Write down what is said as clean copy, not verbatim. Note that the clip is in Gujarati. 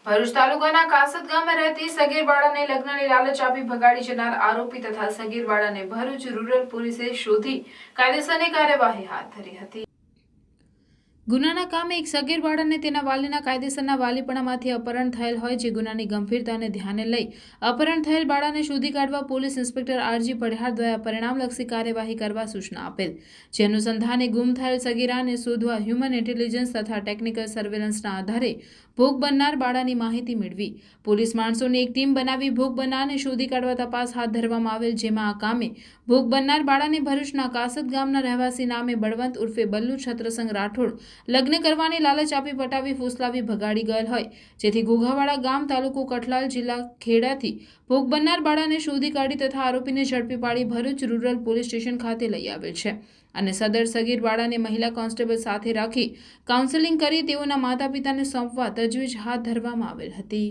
ભરૂચ તાલુકાના કાસદ ગામે રહેતી સગીર બાળાને લગ્નની લાલચ આપી ભગાડી જનાર આરોપી તથા સગીર બાળાને ભરૂચ રૂરલ પોલીસે શોધી કાયદેસરની કાર્યવાહી હાથ ધરી હતી। ગુનાના કામે એક સગીર બાળાને તેના વાલીના કાયદેસરના વાલીપણામાંથી અપહરણ થયેલ હોય જે ગુનાની ગંભીરતાને ધ્યાને લઈ અપહરણ થયેલ બાળાને શોધી કાઢવા પોલીસ ઇન્સ્પેક્ટર આરજી પઢિયાર દ્વારા પરિણામલક્ષી કાર્યવાહી કરવા સૂચના આપેલ। જે અનુસંધાને ગુમ થયેલ સગીરાને શોધવા હ્યુમન ઇન્ટેલિજન્સ તથા ટેકનિકલ સર્વેલન્સના આધારે ભોગ બનનાર બાળાની માહિતી મેળવી પોલીસ માણસોની એક ટીમ બનાવી ભોગ બનનારને શોધી કાઢવા તપાસ હાથ ધરવામાં આવેલ। જેમાં આ કામે ભોગ બનનાર બાળાને ભરૂચના કાસદ ગામના રહેવાસી નામે બળવંત ઉર્ફે બલ્લુ છત્રસંગ રાઠોડ લગ્ન કરવાની લાલચ આપી પટાવી ફૂસલાવી ભગાડી ગયેલ હોય જેથી ઘોઘાવાડા ગામ તાલુકો કઠલાલ જિલ્લા ખેડાથી ભોગ બનનાર બાળાને શોધી કાઢી તથા આરોપીને ઝડપી પાડી ભરૂચ રૂરલ પોલીસ સ્ટેશન ખાતે લઈ આવેલ છે અને સદર સગીર બાળાને મહિલા કોન્સ્ટેબલ સાથે રાખી કાઉન્સેલિંગ કરી તેઓના માતા પિતાને સોંપવા તજવીજ હાથ ધરવામાં આવેલ હતી।